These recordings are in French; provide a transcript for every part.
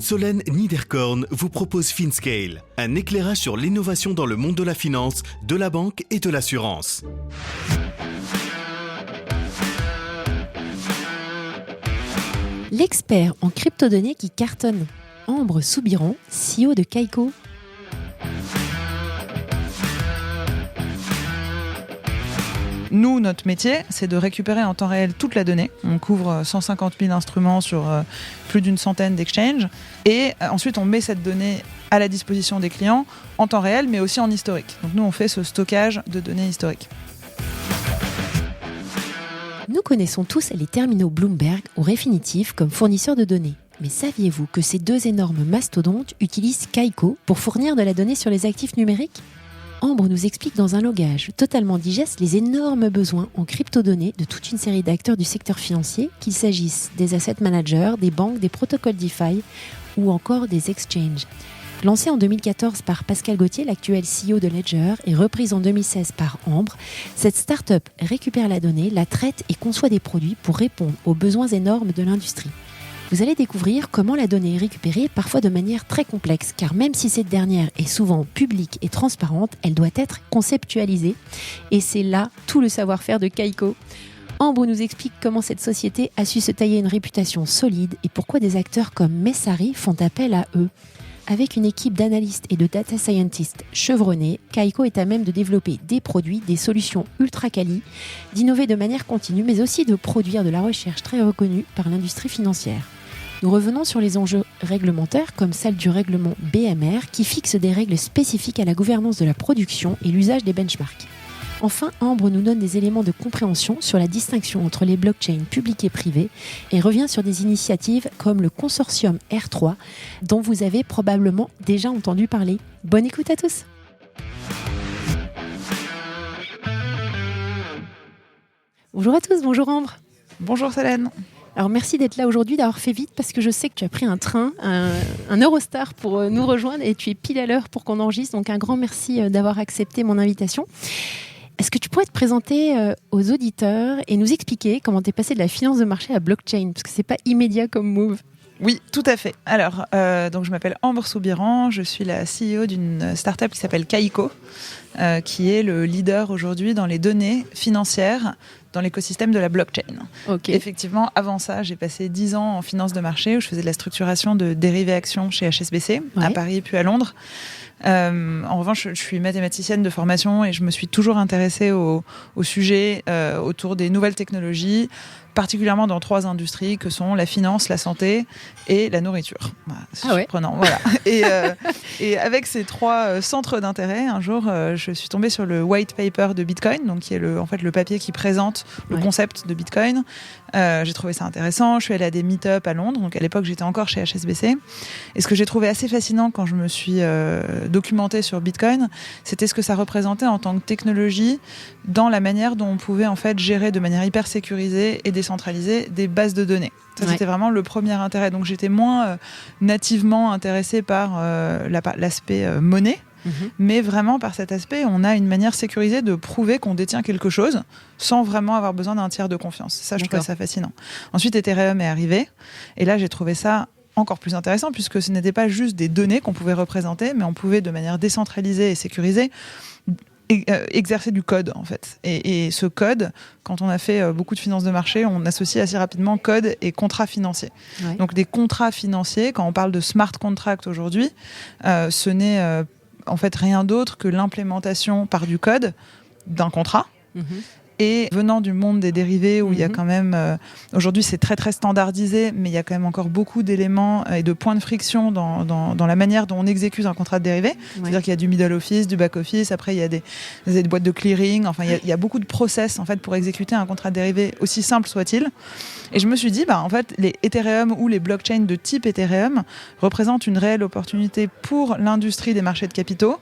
Solène Niederkorn vous propose FinScale, un éclairage sur l'innovation dans le monde de la finance, de la banque et de l'assurance. L'expert en crypto-données qui cartonne. Ambre Soubiran, CEO de Kaiko. Nous, notre métier, c'est de récupérer en temps réel toute la donnée. On couvre 150 000 instruments sur plus d'une centaine d'exchanges. Et ensuite, on met cette donnée à la disposition des clients en temps réel, mais aussi en historique. Donc nous, on fait ce stockage de données historiques. Nous connaissons tous les terminaux Bloomberg ou Refinitiv comme fournisseurs de données. Mais saviez-vous que ces deux énormes mastodontes utilisent Kaiko pour fournir de la donnée sur les actifs numériques ? Ambre nous explique dans un logage totalement digeste les énormes besoins en crypto-données de toute une série d'acteurs du secteur financier, qu'il s'agisse des asset managers, des banques, des protocoles DeFi ou encore des exchanges. Lancée en 2014 par Pascal Gauthier, l'actuel CEO de Ledger, et reprise en 2016 par Ambre, cette start-up récupère la donnée, la traite et conçoit des produits pour répondre aux besoins énormes de l'industrie. Vous allez découvrir comment la donnée est récupérée, parfois de manière très complexe, car même si cette dernière est souvent publique et transparente, elle doit être conceptualisée. Et c'est là tout le savoir-faire de Kaiko. Ambre nous explique comment cette société a su se tailler une réputation solide et pourquoi des acteurs comme Messari font appel à eux. Avec une équipe d'analystes et de data scientists chevronnés, Kaiko est à même de développer des produits, des solutions ultra quali, d'innover de manière continue, mais aussi de produire de la recherche très reconnue par l'industrie financière. Nous revenons sur les enjeux réglementaires comme celle du règlement BMR qui fixe des règles spécifiques à la gouvernance de la production et l'usage des benchmarks. Enfin, Ambre nous donne des éléments de compréhension sur la distinction entre les blockchains publiques et privées et revient sur des initiatives comme le consortium R3 dont vous avez probablement déjà entendu parler. Bonne écoute à tous. Bonjour à tous, bonjour Ambre. Bonjour Solène. Alors merci d'être là aujourd'hui, d'avoir fait vite parce que je sais que tu as pris un train, un Eurostar pour nous rejoindre et tu es pile à l'heure pour qu'on enregistre. Donc un grand merci d'avoir accepté mon invitation. Est-ce que tu pourrais te présenter aux auditeurs et nous expliquer comment tu es passé de la finance de marché à blockchain? Parce que c'est pas immédiat comme move. Oui, tout à fait. Alors, donc je m'appelle Ambre Soubiran, je suis la CEO d'une start-up qui s'appelle Kaiko, qui est le leader aujourd'hui dans les données financières dans l'écosystème de la blockchain. Okay. Effectivement, avant ça, j'ai passé 10 ans en finance de marché où je faisais de la structuration de dérivés actions chez HSBC, à Paris puis à Londres. En revanche, je suis mathématicienne de formation et je me suis toujours intéressée au sujet autour des nouvelles technologies, particulièrement dans 3 industries que sont la finance, la santé et la nourriture. Voilà, c'est surprenant. Voilà. Et avec ces 3 centres d'intérêt, un jour, je suis tombée sur le white paper de Bitcoin, donc qui est le papier qui présente le concept de Bitcoin. J'ai trouvé ça intéressant. Je suis allée à des meet-up à Londres. Donc à l'époque, j'étais encore chez HSBC. Et ce que j'ai trouvé assez fascinant quand je me suis documentée sur Bitcoin, c'était ce que ça représentait en tant que technologie dans la manière dont on pouvait en fait gérer de manière hyper sécurisée et décentralisée des bases de données. Ça, c'était vraiment le premier intérêt. Donc j'étais moins nativement intéressée par l'aspect monnaie. Mais vraiment par cet aspect, on a une manière sécurisée de prouver qu'on détient quelque chose sans vraiment avoir besoin d'un tiers de confiance. Ça, je trouvais ça fascinant. Ensuite, Ethereum est arrivé et là, j'ai trouvé ça encore plus intéressant puisque ce n'était pas juste des données qu'on pouvait représenter, mais on pouvait de manière décentralisée et sécurisée exercer du code en fait. Et ce code, quand on a fait beaucoup de finance de marché, on associe assez rapidement code et contrat financier. Donc des contrats financiers, quand on parle de smart contract aujourd'hui, ce n'est en fait rien d'autre que l'implémentation par du code d'un contrat. Et venant du monde des dérivés où il y a quand même aujourd'hui c'est très très standardisé, mais il y a quand même encore beaucoup d'éléments et de points de friction dans la manière dont on exécute un contrat de dérivé. C'est-à-dire qu'il y a du middle office, du back office, après il y a des boîtes de clearing, enfin il y a beaucoup de process en fait pour exécuter un contrat de dérivé aussi simple soit-il. Et je me suis dit en fait les Ethereum ou les blockchains de type Ethereum représentent une réelle opportunité pour l'industrie des marchés de capitaux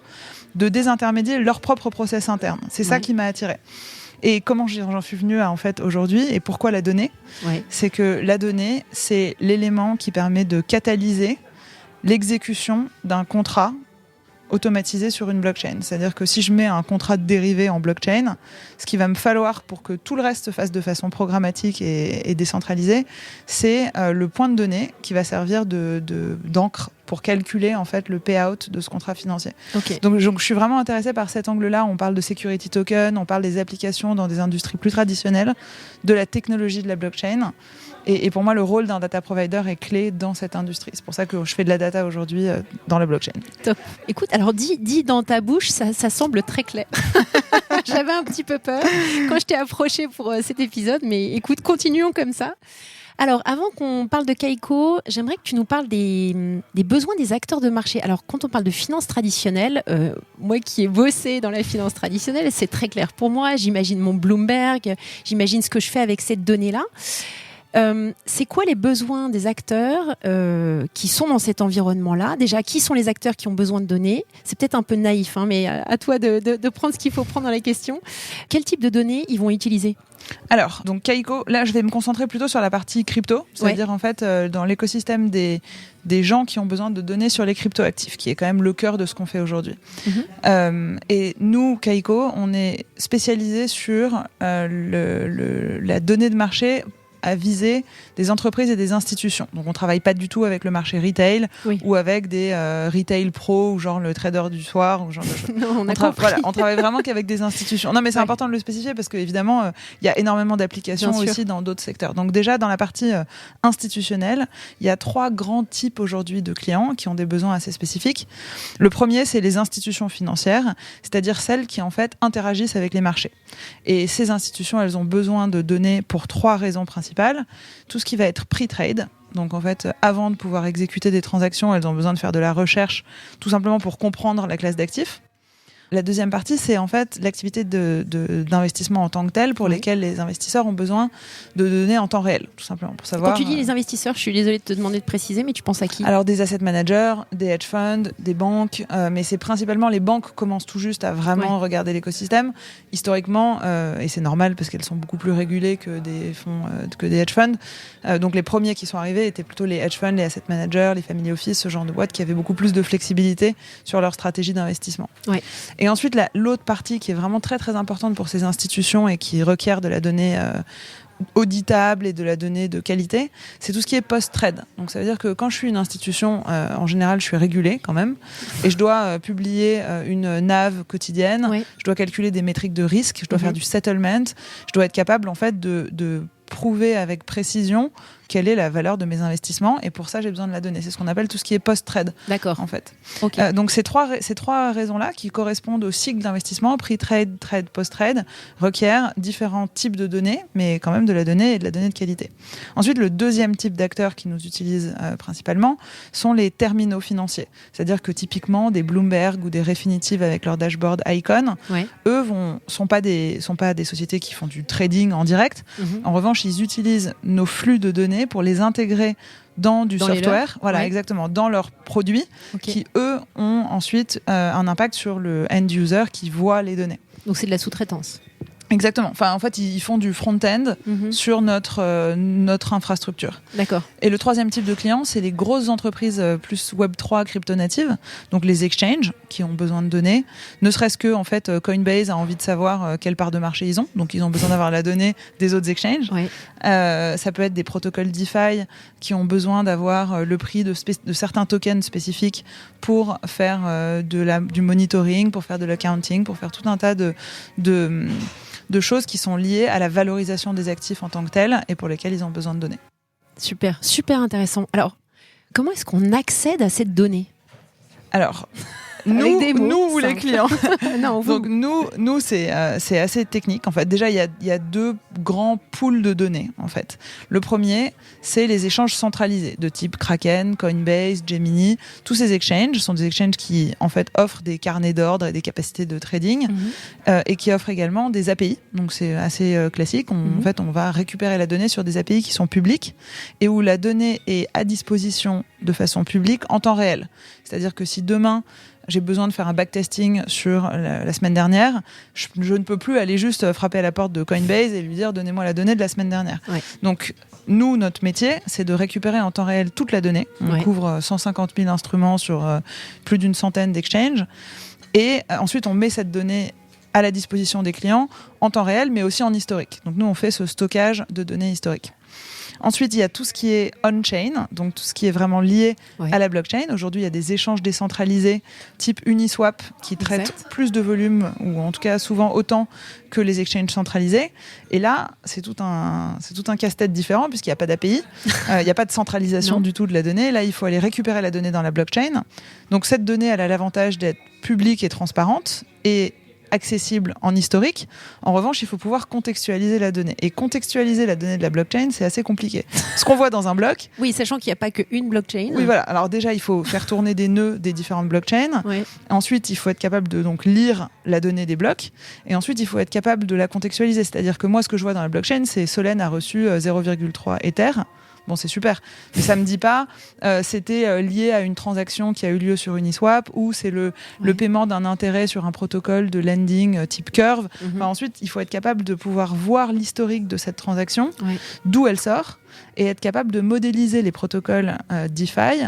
de désintermédier leur propre process interne. C'est ça qui m'a attirée. Et comment j'en suis venue à en fait aujourd'hui et pourquoi la donnée ? C'est que la donnée, c'est l'élément qui permet de catalyser l'exécution d'un contrat automatisé sur une blockchain. C'est-à-dire que si je mets un contrat de dérivé en blockchain, ce qu'il va me falloir pour que tout le reste se fasse de façon programmatique et décentralisée, c'est le point de données qui va servir d'encre pour calculer en fait le payout de ce contrat financier. Okay. Donc je suis vraiment intéressée par cet angle-là. On parle de security token, on parle des applications dans des industries plus traditionnelles, de la technologie de la blockchain. Et pour moi, le rôle d'un data provider est clé dans cette industrie. C'est pour ça que je fais de la data aujourd'hui dans la blockchain. Top. Écoute, alors dit dans ta bouche, ça semble très clair. J'avais un petit peu peur quand je t'ai approché pour cet épisode, mais écoute, continuons comme ça. Alors, avant qu'on parle de Kaiko, j'aimerais que tu nous parles des besoins des acteurs de marché. Alors, quand on parle de finance traditionnelle, moi qui ai bossé dans la finance traditionnelle, c'est très clair pour moi. J'imagine mon Bloomberg, j'imagine ce que je fais avec cette donnée-là. C'est quoi les besoins des acteurs qui sont dans cet environnement-là? Déjà, qui sont les acteurs qui ont besoin de données? C'est peut-être un peu naïf, mais à toi de prendre ce qu'il faut prendre dans la question. Quel type de données ils vont utiliser? Alors, donc Kaiko, là je vais me concentrer plutôt sur la partie crypto, c'est-à-dire en fait dans l'écosystème des gens qui ont besoin de données sur les cryptoactifs, qui est quand même le cœur de ce qu'on fait aujourd'hui. Et nous, Kaiko, on est spécialisé sur la donnée de marché à viser des entreprises et des institutions. Donc on ne travaille pas du tout avec le marché retail ou avec des retail pro ou genre le trader du soir ou genre de choses. Non, on travaille vraiment qu'avec des institutions. Non mais c'est important de le spécifier parce qu'évidemment il y a énormément d'applications aussi dans d'autres secteurs. Donc déjà dans la partie institutionnelle, il y a 3 grands types aujourd'hui de clients qui ont des besoins assez spécifiques. Le premier, c'est les institutions financières, c'est-à-dire celles qui en fait interagissent avec les marchés. Et ces institutions, elles ont besoin de données pour 3 raisons principales. Tout ce qui va être pre-trade, donc en fait avant de pouvoir exécuter des transactions, elles ont besoin de faire de la recherche tout simplement pour comprendre la classe d'actifs. La deuxième partie, c'est en fait l'activité d'investissement en tant que telle pour lesquelles les investisseurs ont besoin de données en temps réel, tout simplement pour savoir. Quand tu dis les investisseurs, je suis désolée de te demander de préciser, mais tu penses à qui? Alors des asset managers, des hedge funds, des banques, mais c'est principalement les banques commencent tout juste à vraiment regarder l'écosystème. Historiquement, et c'est normal parce qu'elles sont beaucoup plus régulées que des fonds, que des hedge funds. Donc les premiers qui sont arrivés étaient plutôt les hedge funds, les asset managers, les family office, ce genre de boîtes qui avaient beaucoup plus de flexibilité sur leur stratégie d'investissement. Ouais. Et ensuite, l'autre partie qui est vraiment très très importante pour ces institutions et qui requiert de la donnée auditable et de la donnée de qualité, c'est tout ce qui est post-trade. Donc ça veut dire que quand je suis une institution, en général, je suis régulée quand même, et je dois publier une NAV quotidienne, je dois calculer des métriques de risque, je dois faire du settlement, je dois être capable en fait de prouver avec précision quelle est la valeur de mes investissements, et pour ça j'ai besoin de la donnée. C'est ce qu'on appelle tout ce qui est post-trade. D'accord. En fait. Okay. Donc ces trois raisons-là qui correspondent au cycle d'investissement, pre-trade, trade, post-trade, requièrent différents types de données, mais quand même de la donnée et de la donnée de qualité. Ensuite, le deuxième type d'acteurs qui nous utilisent principalement sont les terminaux financiers. C'est-à-dire que typiquement des Bloomberg ou des Refinitiv avec leur dashboard Icon, eux sont pas des sociétés qui font du trading en direct. En revanche, ils utilisent nos flux de données pour les intégrer dans du software, exactement, dans leurs produits, qui eux ont ensuite un impact sur le end user qui voit les données. Donc c'est de la sous-traitance. Exactement. Enfin, en fait, ils font du front-end sur notre infrastructure. D'accord. Et le troisième type de clients, c'est les grosses entreprises plus Web3 crypto-natives, donc les exchanges qui ont besoin de données. Ne serait-ce que, en fait, Coinbase a envie de savoir quelle part de marché ils ont, donc ils ont besoin d'avoir la donnée des autres exchanges. Ça peut être des protocoles DeFi qui ont besoin d'avoir le prix de certains tokens spécifiques pour faire du monitoring, pour faire de l'accounting, pour faire tout un tas de choses qui sont liées à la valorisation des actifs en tant que tels et pour lesquels ils ont besoin de données. Super, super intéressant. Alors, comment est-ce qu'on accède à cette donnée? Alors, nous ou les clients. Non, vous. Donc nous c'est assez technique en fait. Déjà il y a 2 grands pools de données en fait. Le premier, c'est les échanges centralisés de type Kraken, Coinbase, Gemini. Tous ces exchanges sont des exchanges qui en fait offrent des carnets d'ordre et des capacités de trading et qui offrent également des API. Donc c'est assez classique. En fait, on va récupérer la donnée sur des API qui sont publiques et où la donnée est à disposition de façon publique en temps réel. C'est-à-dire que si demain, j'ai besoin de faire un backtesting sur la semaine dernière, je ne peux plus aller juste frapper à la porte de Coinbase et lui dire « donnez-moi la donnée de la semaine dernière ». Donc, nous, notre métier, c'est de récupérer en temps réel toute la donnée. On couvre 150 000 instruments sur plus d'une centaine d'exchanges. Et ensuite, on met cette donnée à la disposition des clients en temps réel, mais aussi en historique. Donc, nous, on fait ce stockage de données historiques. Ensuite, il y a tout ce qui est on-chain, donc tout ce qui est vraiment lié à la blockchain. Aujourd'hui, il y a des échanges décentralisés type Uniswap qui traitent plus de volume, ou en tout cas souvent autant que les exchanges centralisés. Et là, c'est tout un casse-tête différent puisqu'il n'y a pas d'API, il n'y a pas de centralisation du tout de la donnée. Là, il faut aller récupérer la donnée dans la blockchain. Donc cette donnée, elle a l'avantage d'être publique et transparente et accessible en historique. En revanche, il faut pouvoir contextualiser la donnée. Et contextualiser la donnée de la blockchain, c'est assez compliqué. Ce qu'on voit dans un bloc... Oui, sachant qu'il n'y a pas qu'une blockchain. Oui, voilà. Alors déjà, il faut faire tourner des nœuds des différentes blockchains. Ensuite, il faut être capable de donc, lire la donnée des blocs. Et ensuite, il faut être capable de la contextualiser. C'est-à-dire que moi, ce que je vois dans la blockchain, c'est Solène a reçu 0,3 Ether. Bon, c'est super. Mais ça me dit pas c'était lié à une transaction qui a eu lieu sur Uniswap ou c'est le paiement d'un intérêt sur un protocole de lending type Curve. Enfin, ensuite, il faut être capable de pouvoir voir l'historique de cette transaction, d'où elle sort, et être capable de modéliser les protocoles DeFi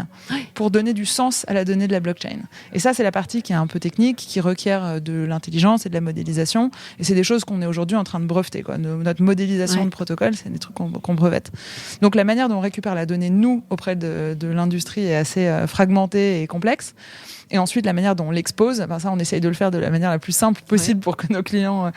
pour donner du sens à la donnée de la blockchain. Et ça, c'est la partie qui est un peu technique, qui requiert de l'intelligence et de la modélisation. Et c'est des choses qu'on est aujourd'hui en train de breveter, quoi. Notre modélisation de protocole, c'est des trucs qu'on brevette. Donc la manière dont on récupère la donnée, nous, auprès de l'industrie, est assez fragmentée et complexe. Et ensuite, la manière dont on l'expose, ben ça, on essaye de le faire de la manière la plus simple possible pour que nos clients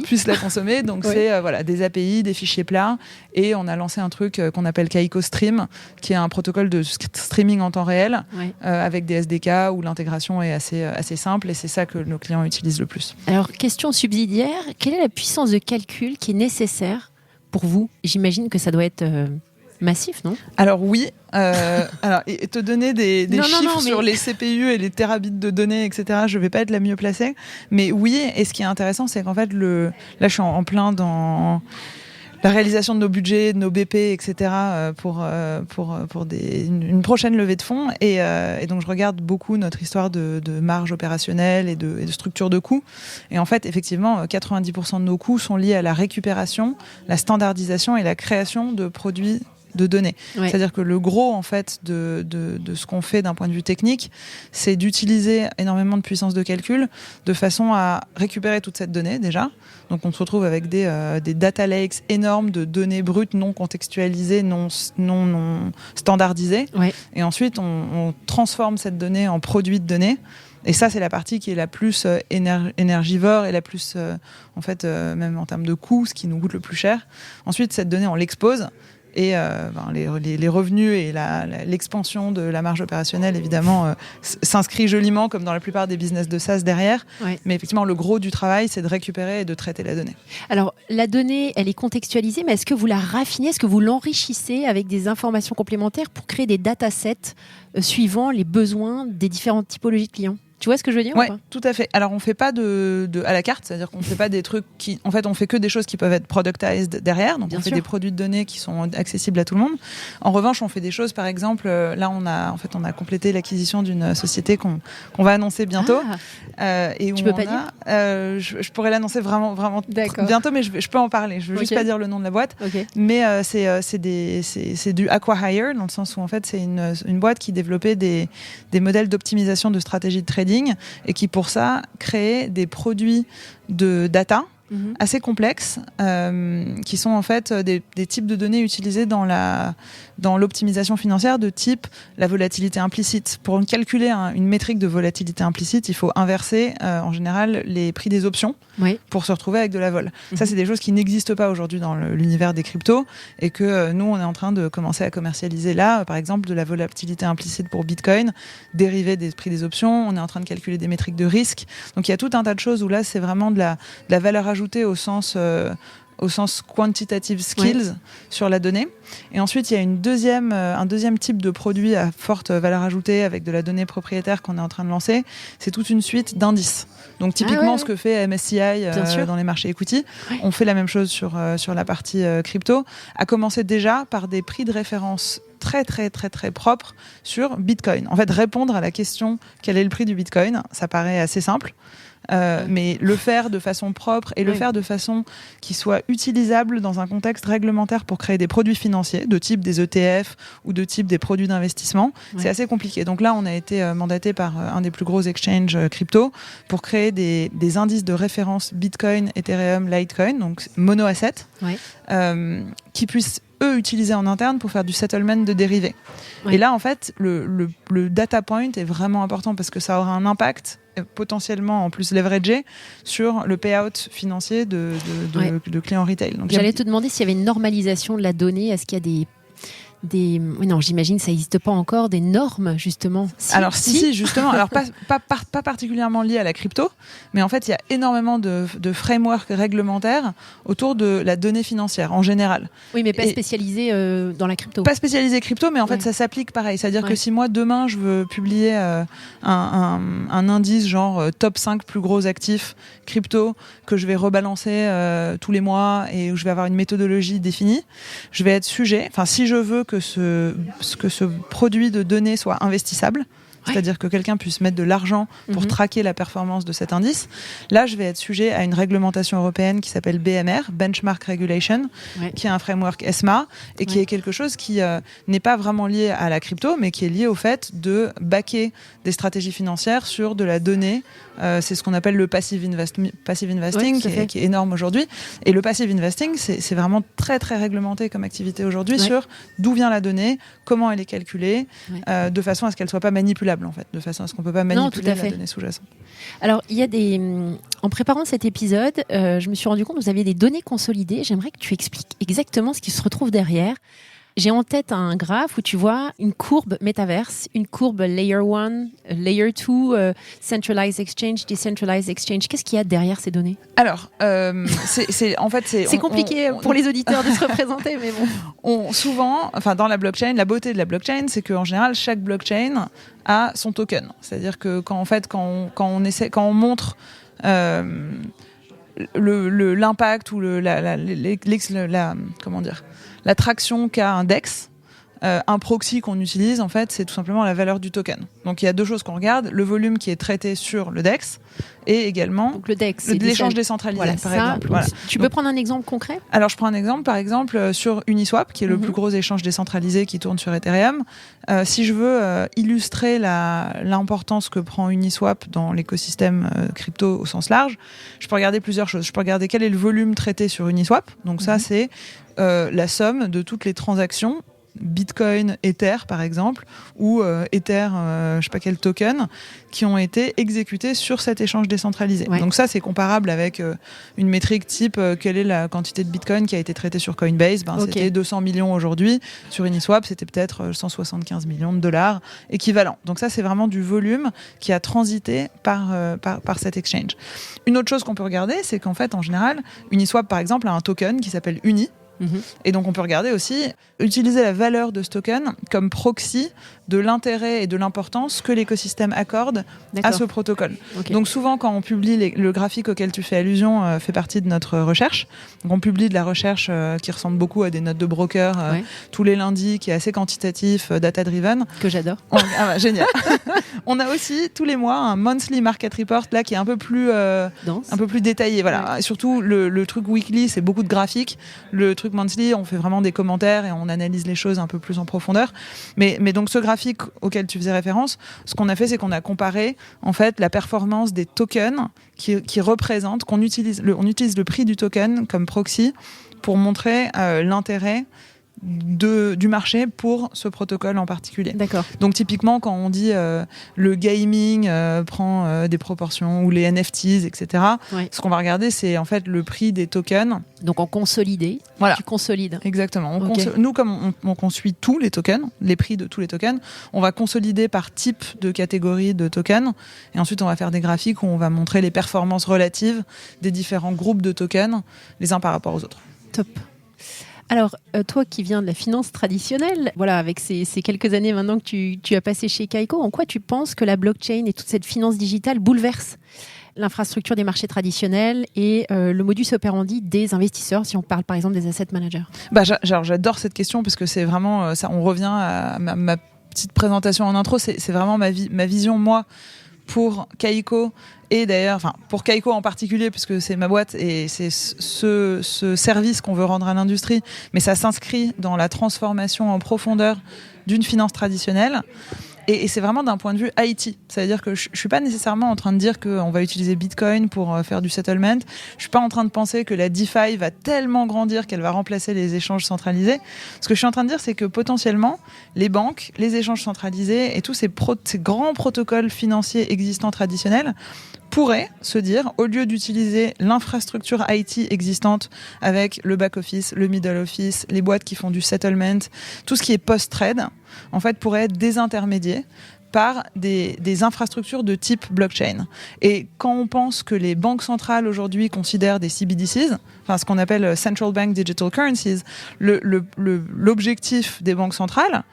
puissent la consommer. Donc, c'est des API, des fichiers plats. Et on a lancé un truc qu'on appelle Kaiko Stream, qui est un protocole de streaming en temps réel, avec des SDK où l'intégration est assez simple. Et c'est ça que nos clients utilisent le plus. Alors, question subsidiaire, quelle est la puissance de calcul qui est nécessaire pour vous ? J'imagine que ça doit être... massif, non ? Alors oui, et te donner des chiffres sur les CPU et les terabits de données, etc., je vais pas être la mieux placée. Mais oui, et ce qui est intéressant, c'est qu'en fait, là je suis en plein dans la réalisation de nos budgets, de nos BP, etc., pour une prochaine levée de fonds. Et donc, je regarde beaucoup notre histoire de marge opérationnelle et de structure de coûts. Et en fait, effectivement, 90% de nos coûts sont liés à la récupération, la standardisation et la création de produits de données. C'est-à-dire que le gros en fait de ce qu'on fait d'un point de vue technique, c'est d'utiliser énormément de puissance de calcul de façon à récupérer toute cette donnée déjà. Donc on se retrouve avec des data lakes énormes de données brutes non contextualisées, non standardisées. Et ensuite on transforme cette donnée en produit de données. Et ça, c'est la partie qui est la plus énergivore et la plus, même en termes de coût, ce qui nous coûte le plus cher. Ensuite, cette donnée, on l'expose. Et les revenus et l'expansion de la marge opérationnelle, évidemment, s'inscrit joliment, comme dans la plupart des business de SaaS derrière. Mais effectivement, le gros du travail, c'est de récupérer et de traiter la donnée. Alors, la donnée, elle est contextualisée, mais est-ce que vous la raffinez ? Est-ce que vous l'enrichissez avec des informations complémentaires pour créer des datasets suivant les besoins des différentes typologies de clients ? Tu vois ce que je veux dire ? Oui, tout à fait. Alors, on ne fait pas à la carte, c'est-à-dire qu'on ne fait pas des trucs qui... En fait, on fait que des choses qui peuvent être productized derrière. Donc, on fait des produits de données qui sont accessibles à tout le monde. En revanche, on fait des choses, par exemple, là, on a complété l'acquisition d'une société qu'on va annoncer bientôt. Et où tu peux pas dire ? Je pourrais l'annoncer vraiment bientôt, mais je peux en parler. Je ne veux juste pas dire le nom de la boîte. Mais c'est du acqui-hire, dans le sens où, en fait, c'est une boîte qui développait des modèles d'optimisation de stratégie de trading et qui pour ça crée des produits de data assez complexes qui sont en fait des types de données utilisés dans l'optimisation financière de type la volatilité implicite. Pour calculer une métrique de volatilité implicite, il faut inverser en général les prix des options pour se retrouver avec de la vol. Ça, c'est des choses qui n'existent pas aujourd'hui dans l'univers des cryptos et que nous, on est en train de commencer à commercialiser là, par exemple, de la volatilité implicite pour Bitcoin, dérivée des prix des options. On est en train de calculer des métriques de risque. Donc, il y a tout un tas de choses où là, c'est vraiment de la valeur ajoutée au sens quantitative skills sur la donnée. Et ensuite, il y a un deuxième type de produit à forte valeur ajoutée avec de la donnée propriétaire qu'on est en train de lancer. C'est toute une suite d'indices. Donc typiquement, ce que fait MSCI dans les marchés equity, on fait la même chose sur la partie crypto, à commencer déjà par des prix de référence très très très très propre sur Bitcoin. En fait, répondre à la question quel est le prix du Bitcoin, ça paraît assez simple. Mais le faire de façon propre et le faire de façon qui soit utilisable dans un contexte réglementaire pour créer des produits financiers de type des ETF ou de type des produits d'investissement, c'est assez compliqué. Donc là, on a été mandaté par un des plus gros exchanges crypto pour créer des indices de référence Bitcoin, Ethereum, Litecoin, donc mono-asset, qui puissent eux utiliser en interne pour faire du settlement de dérivés. Et là, en fait, le data point est vraiment important parce que ça aura un impact potentiellement en plus leveragé sur le payout financier de clients retail. Donc, j'allais te demander s'il y avait une normalisation de la donnée. Est-ce qu'il y a non, j'imagine que ça n'existe pas encore, des normes, justement. Alors, si, justement. Alors, pas particulièrement liées à la crypto, mais en fait, il y a énormément de frameworks réglementaires autour de la donnée financière, en général. Oui, mais pas spécialisé dans la crypto. Pas spécialisé crypto, mais en fait, ça s'applique pareil. C'est-à-dire que si moi, demain, je veux publier un indice, genre top 5 plus gros actifs crypto, que je vais rebalancer tous les mois et où je vais avoir une méthodologie définie, je vais être sujet, enfin, si je veux que ce produit de données soit investissable, c'est-à-dire que quelqu'un puisse mettre de l'argent pour traquer la performance de cet indice. Là, je vais être sujet à une réglementation européenne qui s'appelle BMR, Benchmark Regulation, qui est un framework ESMA et qui est quelque chose qui n'est pas vraiment lié à la crypto, mais qui est lié au fait de backer des stratégies financières sur de la donnée. C'est ce qu'on appelle le passive investing, qui est énorme aujourd'hui. Et le passive investing, c'est vraiment très, très réglementé comme activité aujourd'hui sur d'où vient la donnée, comment elle est calculée, de façon à ce qu'elle ne soit pas manipulable, en fait, de façon à ce qu'on ne peut pas manipuler la donnée sous-jacente. Alors, il y a en préparant cet épisode, je me suis rendu compte que vous aviez des données consolidées. J'aimerais que tu expliques exactement ce qui se retrouve derrière. J'ai en tête un graphe où tu vois une courbe métaverse, une courbe Layer 1, Layer 2, Centralized Exchange, Decentralized Exchange. Qu'est-ce qu'il y a derrière ces données ? Alors, c'est compliqué pour les auditeurs de se représenter, mais bon. Souvent, dans la blockchain, la beauté de la blockchain, c'est qu'en général, chaque blockchain a son token. C'est-à-dire que quand on montre l'impact ou la traction qu'a un DEX, un proxy qu'on utilise, en fait, c'est tout simplement la valeur du token. Donc il y a deux choses qu'on regarde, le volume qui est traité sur le DEX et également donc le DEX, l'échange décentralisé, par exemple. Voilà. Tu peux prendre un exemple concret ? Alors je prends un exemple, par exemple, sur Uniswap, qui est le plus gros échange décentralisé qui tourne sur Ethereum. Si je veux illustrer l'importance que prend Uniswap dans l'écosystème crypto au sens large, je peux regarder plusieurs choses. Je peux regarder quel est le volume traité sur Uniswap. Donc ça, c'est la somme de toutes les transactions Bitcoin, Ether par exemple, ou Ether, je sais pas quel token, qui ont été exécutés sur cet échange décentralisé. Donc ça, c'est comparable avec une métrique type quelle est la quantité de Bitcoin qui a été traitée sur Coinbase. C'était 200 millions aujourd'hui. Sur Uniswap, c'était peut-être 175 millions de dollars équivalent. Donc ça, c'est vraiment du volume qui a transité par cet exchange. Une autre chose qu'on peut regarder, c'est qu'en fait, en général, Uniswap, par exemple, a un token qui s'appelle Uni. Et donc on peut regarder aussi, utiliser la valeur de ce token comme proxy de l'intérêt et de l'importance que l'écosystème accorde à ce protocole. Donc souvent quand on publie le graphique auquel tu fais allusion fait partie de notre recherche. Donc on publie de la recherche qui ressemble beaucoup à des notes de broker tous les lundis, qui est assez quantitatif, data-driven. Que j'adore. Génial. On a aussi tous les mois un monthly market report là qui est un peu plus détaillé. Voilà. Surtout le truc weekly, c'est beaucoup de graphiques. Le truc monthly, on fait vraiment des commentaires et on analyse les choses un peu plus en profondeur. Mais donc ce graphique auquel tu faisais référence, ce qu'on a fait, c'est qu'on a comparé en fait la performance des tokens qui représentent, on utilise le prix du token comme proxy pour montrer l'intérêt du marché pour ce protocole en particulier. D'accord. Donc typiquement quand on dit le gaming prend des proportions ou les NFTs, etc. Ce qu'on va regarder, c'est en fait le prix des tokens. Donc en consolidé, tu consolides. Exactement. Nous, comme on suit tous les tokens, les prix de tous les tokens, on va consolider par type de catégorie de tokens et ensuite on va faire des graphiques où on va montrer les performances relatives des différents groupes de tokens les uns par rapport aux autres. Top. Alors, toi qui viens de la finance traditionnelle, voilà, avec ces quelques années maintenant que tu as passé chez Kaiko, en quoi tu penses que la blockchain et toute cette finance digitale bouleverse l'infrastructure des marchés traditionnels et le modus operandi des investisseurs, si on parle par exemple des asset managers? J'adore cette question parce que c'est vraiment ça. On revient à ma petite présentation en intro. C'est vraiment ma vision, moi, pour Kaiko. Et d'ailleurs, pour Kaiko en particulier, puisque c'est ma boîte et c'est ce service qu'on veut rendre à l'industrie, mais ça s'inscrit dans la transformation en profondeur d'une finance traditionnelle. Et c'est vraiment d'un point de vue IT. C'est-à-dire que je ne suis pas nécessairement en train de dire qu'on va utiliser Bitcoin pour faire du settlement. Je ne suis pas en train de penser que la DeFi va tellement grandir qu'elle va remplacer les échanges centralisés. Ce que je suis en train de dire, c'est que potentiellement, les banques, les échanges centralisés et tous ces grands protocoles financiers existants traditionnels pourraient se dire, au lieu d'utiliser l'infrastructure IT existante avec le back-office, le middle-office, les boîtes qui font du settlement, tout ce qui est post-trade, en fait, pourrait être désintermédié par des infrastructures de type blockchain. Et quand on pense que les banques centrales aujourd'hui considèrent des CBDCs, ce qu'on appelle Central Bank Digital Currencies, l'objectif des banques centrales,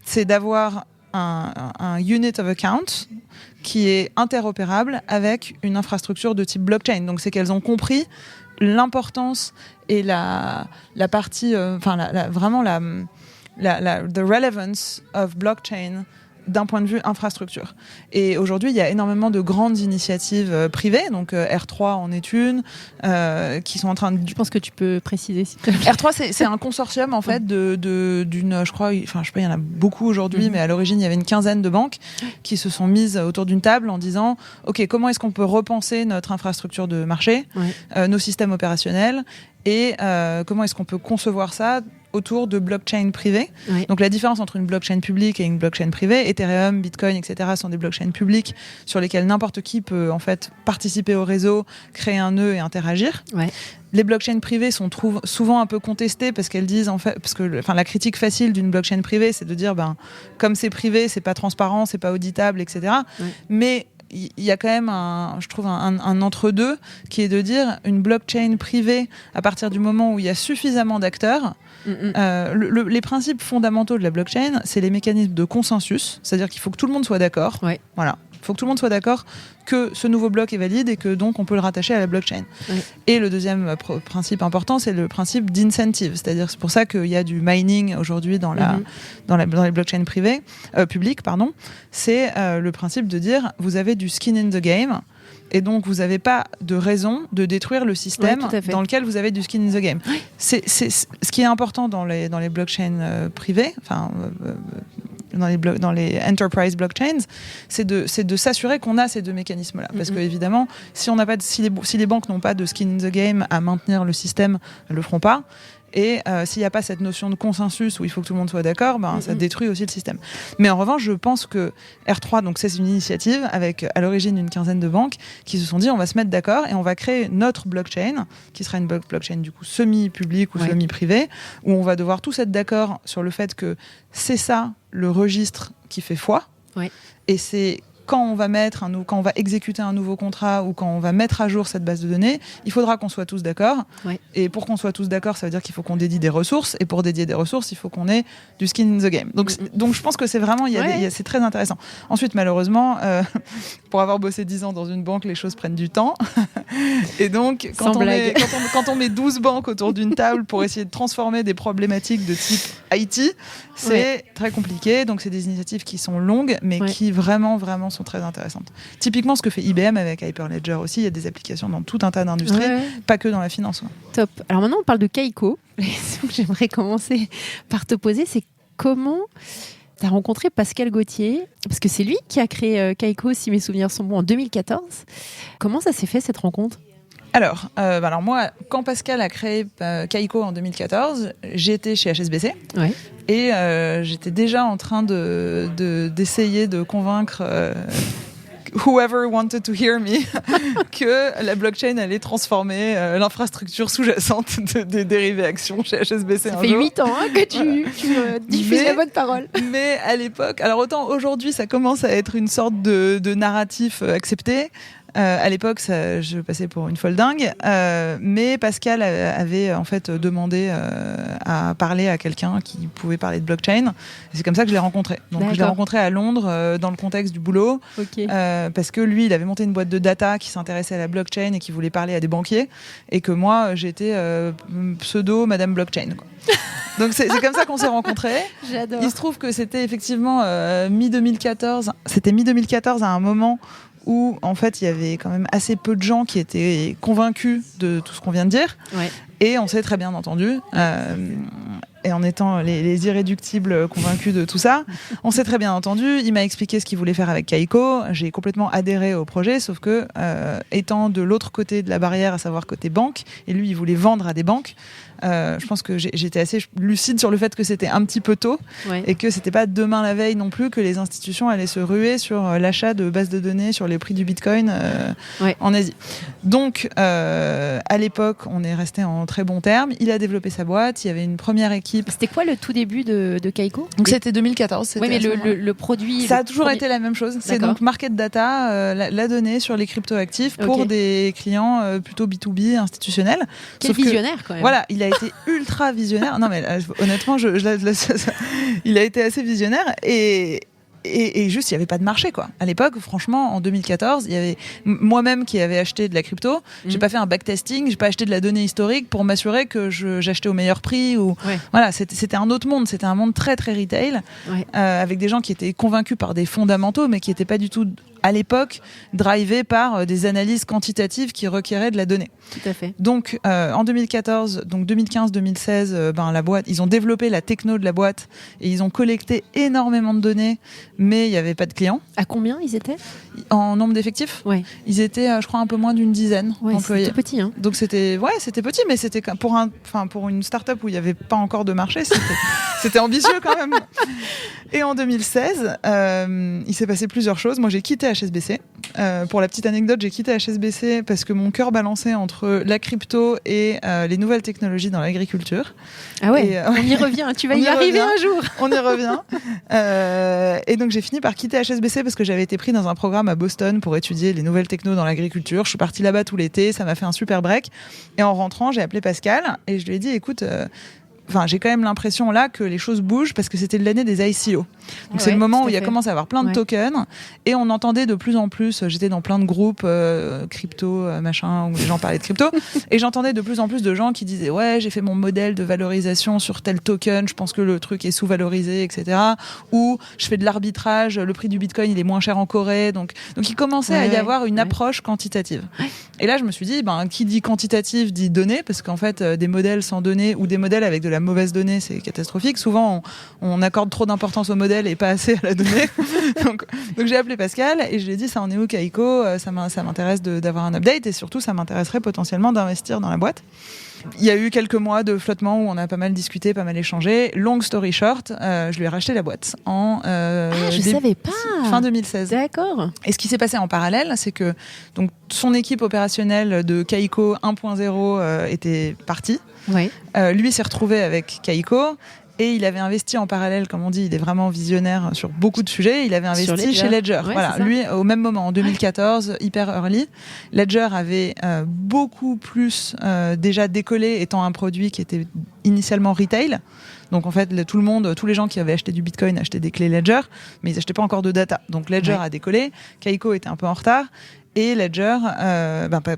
c'est d'avoir un unit of account qui est interopérable avec une infrastructure de type blockchain. Donc c'est qu'elles ont compris l'importance et la partie, vraiment the relevance of blockchain d'un point de vue infrastructure. Et aujourd'hui, il y a énormément de grandes initiatives privées, donc R3 en est une, qui sont en train de... Je pense que tu peux préciser. Si tu veux. R3, c'est un consortium, en fait, d'une, je sais pas, il y en a beaucoup aujourd'hui, mais à l'origine, il y avait une quinzaine de banques qui se sont mises autour d'une table en disant, OK, comment est-ce qu'on peut repenser notre infrastructure de marché, nos systèmes opérationnels, et comment est-ce qu'on peut concevoir ça autour de blockchain privées. Oui. Donc la différence entre une blockchain publique et une blockchain privée, Ethereum, Bitcoin, etc., sont des blockchains publiques sur lesquelles n'importe qui peut en fait participer au réseau, créer un nœud et interagir. Ouais. Les blockchains privées sont souvent un peu contestées parce qu'elles disent en fait, parce que la critique facile d'une blockchain privée, c'est de dire comme c'est privé, c'est pas transparent, c'est pas auditable, etc. Ouais. Mais il y a quand même un entre-deux qui est de dire une blockchain privée, à partir du moment où il y a suffisamment d'acteurs, les principes fondamentaux de la blockchain, c'est les mécanismes de consensus, c'est-à-dire qu'il faut que tout le monde soit d'accord. Ouais. Voilà. Il faut que tout le monde soit d'accord que ce nouveau bloc est valide et que donc on peut le rattacher à la blockchain. Oui. Et le deuxième principe important, c'est le principe d'incentive, c'est-à-dire c'est pour ça qu'il y a du mining aujourd'hui dans les blockchains privées, publiques, pardon. C'est le principe de dire vous avez du skin in the game. Et donc, vous n'avez pas de raison de détruire le système dans lequel vous avez du skin in the game. Oui. C'est ce qui est important dans les blockchains privées, dans les enterprise blockchains, c'est de s'assurer qu'on a ces deux mécanismes-là. Parce que évidemment, si les banques n'ont pas de skin in the game à maintenir le système, elles ne le feront pas. Et s'il n'y a pas cette notion de consensus où il faut que tout le monde soit d'accord, ça détruit aussi le système. Mais en revanche, je pense que R3, donc c'est une initiative avec à l'origine une quinzaine de banques qui se sont dit on va se mettre d'accord et on va créer notre blockchain, qui sera une blockchain du coup semi-publique ou semi-privée, où on va devoir tous être d'accord sur le fait que c'est ça le registre qui fait foi. Ouais. Et c'est quand on va exécuter un nouveau contrat ou quand on va mettre à jour cette base de données, il faudra qu'on soit tous d'accord. Ouais. Et pour qu'on soit tous d'accord, ça veut dire qu'il faut qu'on dédie des ressources. Et pour dédier des ressources, il faut qu'on ait du skin in the game. Donc je pense que c'est vraiment, c'est très intéressant. Ensuite, malheureusement, pour avoir bossé 10 ans dans une banque, les choses prennent du temps. Et donc, quand on met 12 banques autour d'une table pour essayer de transformer des problématiques de type IT, c'est très compliqué. Donc, c'est des initiatives qui sont longues, mais qui vraiment sont très intéressantes. Typiquement, ce que fait IBM avec Hyperledger aussi, il y a des applications dans tout un tas d'industries, pas que dans la finance. Top. Alors maintenant, on parle de Kaiko. La question que j'aimerais commencer par te poser, c'est comment tu as rencontré Pascal Gauthier, parce que c'est lui qui a créé Kaiko, si mes souvenirs sont bons, en 2014. Comment ça s'est fait, cette rencontre ? Alors moi, quand Pascal a créé Kaiko en 2014, j'étais chez HSBC et j'étais déjà en train d'essayer de convaincre whoever wanted to hear me que la blockchain allait transformer l'infrastructure sous-jacente des dérivés actions chez HSBC. Ça fait 8 ans que tu diffuses la bonne parole. Mais à l'époque, alors autant aujourd'hui ça commence à être une sorte de narratif accepté, À l'époque, je passais pour une folle dingue, mais Pascal avait en fait demandé à parler à quelqu'un qui pouvait parler de blockchain. Et c'est comme ça que je l'ai rencontré. Donc je l'ai rencontré à Londres dans le contexte du boulot, parce que lui, il avait monté une boîte de data qui s'intéressait à la blockchain et qui voulait parler à des banquiers, et que moi, j'étais pseudo Madame Blockchain, quoi. Donc c'est comme ça qu'on s'est rencontrés. J'adore. Il se trouve que c'était effectivement mi-2014. C'était mi-2014 à un moment où en fait il y avait quand même assez peu de gens qui étaient convaincus de tout ce qu'on vient de dire. Ouais. Et on s'est très bien entendu. Et en étant les irréductibles convaincus de tout ça, on s'est très bien entendu. Il m'a expliqué ce qu'il voulait faire avec Kaiko. J'ai complètement adhéré au projet, sauf que étant de l'autre côté de la barrière, à savoir côté banque, et lui il voulait vendre à des banques, je pense que j'étais assez lucide sur le fait que c'était un petit peu tôt, et que c'était pas demain la veille non plus que les institutions allaient se ruer sur l'achat de bases de données sur les prix du Bitcoin en Asie. Donc à l'époque, on est resté en très bons termes. Il a développé sa boîte. Il y avait une première équipe. C'était quoi le tout début de Kaiko ? Donc c'était 2014. Oui, mais le produit. Ça a toujours été la même chose. C'est donc market data, la donnée sur les cryptoactifs pour des clients plutôt B2B institutionnels. Quel visionnaire quand même. Voilà, il a été ultra visionnaire. Non mais honnêtement, il a été assez visionnaire et juste il n'y avait pas de marché, quoi. À l'époque, franchement, en 2014, il y avait moi-même qui avais acheté de la crypto. J'ai pas fait un backtesting, j'ai pas acheté de la donnée historique pour m'assurer que j'achetais au meilleur prix voilà, c'était un autre monde, c'était un monde très très retail, avec des gens qui étaient convaincus par des fondamentaux mais qui n'étaient pas du tout à l'époque drivés par des analyses quantitatives qui requéraient de la donnée. Tout à fait. Donc en 2014, donc 2015-2016, la boîte, ils ont développé la techno de la boîte et ils ont collecté énormément de données, mais il n'y avait pas de clients. À combien ils étaient ? En nombre d'effectifs ? Ils étaient, je crois, un peu moins d'une dizaine d'employés. C'était petit, hein. Donc c'était petit, mais c'était pour une start-up où il n'y avait pas encore de marché, c'était ambitieux quand même. Et en 2016, il s'est passé plusieurs choses. Moi, j'ai quitté HSBC. Pour la petite anecdote, j'ai quitté HSBC parce que mon cœur balançait entre la crypto et les nouvelles technologies dans l'agriculture. Ah ouais, on y revient. Tu vas y arriver un jour. On y revient. Et donc, j'ai fini par quitter HSBC parce que j'avais été pris dans un programme à Boston pour étudier les nouvelles techno dans l'agriculture. Je suis partie là-bas tout l'été. Ça m'a fait un super break. Et en rentrant, j'ai appelé Pascal et je lui ai dit, écoute... j'ai quand même l'impression là que les choses bougent parce que c'était l'année des ICO. Donc c'est le moment où il y a commencé à avoir plein de tokens et on entendait de plus en plus, j'étais dans plein de groupes crypto, machin, où les gens parlaient de crypto et j'entendais de plus en plus de gens qui disaient ouais, j'ai fait mon modèle de valorisation sur tel token, je pense que le truc est sous-valorisé, etc. Ou je fais de l'arbitrage, le prix du Bitcoin il est moins cher en Corée. Donc il commençait à y avoir une approche quantitative. Et là je me suis dit, qui dit quantitative dit données, parce qu'en fait des modèles sans données ou des modèles avec de la mauvaise donnée, c'est catastrophique. Souvent, on accorde trop d'importance au modèle et pas assez à la donnée. donc j'ai appelé Pascal et je lui ai dit, ça en est où Kaiko ? Ça m'intéresse d'avoir un update et surtout, ça m'intéresserait potentiellement d'investir dans la boîte. Il y a eu quelques mois de flottement où on a pas mal discuté, pas mal échangé. Long story short, je lui ai racheté la boîte savais pas. Fin 2016. D'accord. Et ce qui s'est passé en parallèle, c'est que donc, son équipe opérationnelle de Kaiko 1.0 était partie. Lui s'est retrouvé avec Kaiko. Et il avait investi en parallèle, comme on dit, il est vraiment visionnaire sur beaucoup de sujets. Il avait investi chez Ledger. Voilà, lui, au même moment, en 2014, hyper early. Ledger avait beaucoup plus déjà décollé, étant un produit qui était initialement retail. Donc en fait, tous les gens qui avaient acheté du Bitcoin achetaient des clés Ledger, mais ils n'achetaient pas encore de data. Donc Ledger a décollé, Kaiko était un peu en retard. Et Ledger,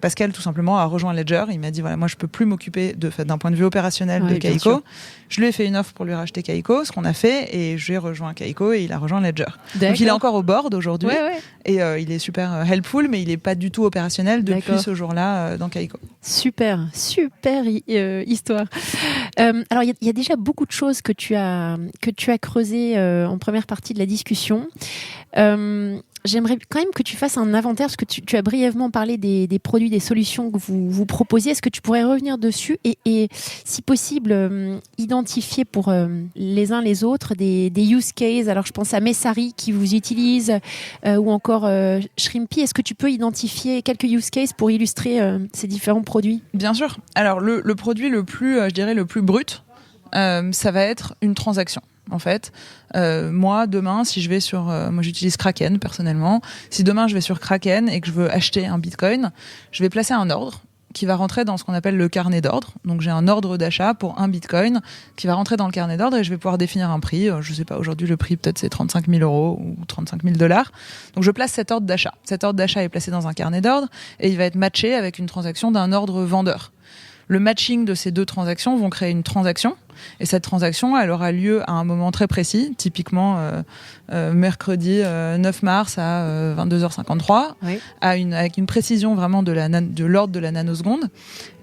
Pascal tout simplement a rejoint Ledger. Il m'a dit voilà, moi je peux plus m'occuper d'un point de vue opérationnel de Kaiko. Je lui ai fait une offre pour lui racheter Kaiko, ce qu'on a fait, et j'ai rejoint Kaiko et il a rejoint Ledger. Donc il est encore au board aujourd'hui et il est super helpful, mais il est pas du tout opérationnel depuis ce jour-là dans Kaiko. Super histoire. Alors il y a déjà beaucoup de choses que tu as creusées en première partie de la discussion. J'aimerais quand même que tu fasses un inventaire, parce que tu as brièvement parlé des produits, des solutions que vous proposiez. Est-ce que tu pourrais revenir dessus et si possible, identifier pour les uns les autres des use cases? Alors, je pense à Messari qui vous utilise ou encore Shrimpy. Est-ce que tu peux identifier quelques use cases pour illustrer ces différents produits? Bien sûr. Alors, le produit le plus, je dirais, le plus brut, ça va être une transaction. en fait. Moi, demain, si je vais sur... moi, j'utilise Kraken, personnellement. Si demain, je vais sur Kraken et que je veux acheter un Bitcoin, je vais placer un ordre qui va rentrer dans ce qu'on appelle le carnet d'ordre. Donc j'ai un ordre d'achat pour un Bitcoin qui va rentrer dans le carnet d'ordre et je vais pouvoir définir un prix. Je sais pas, aujourd'hui le prix peut-être c'est 35 000 € ou 35 000 $. Donc je place cet ordre d'achat. Cet ordre d'achat est placé dans un carnet d'ordre et il va être matché avec une transaction d'un ordre vendeur. Le matching de ces deux transactions vont créer une transaction. Et cette transaction, elle aura lieu à un moment très précis, typiquement mercredi 9 mars à 22h53, oui. Avec une précision vraiment de l'ordre de la nanoseconde.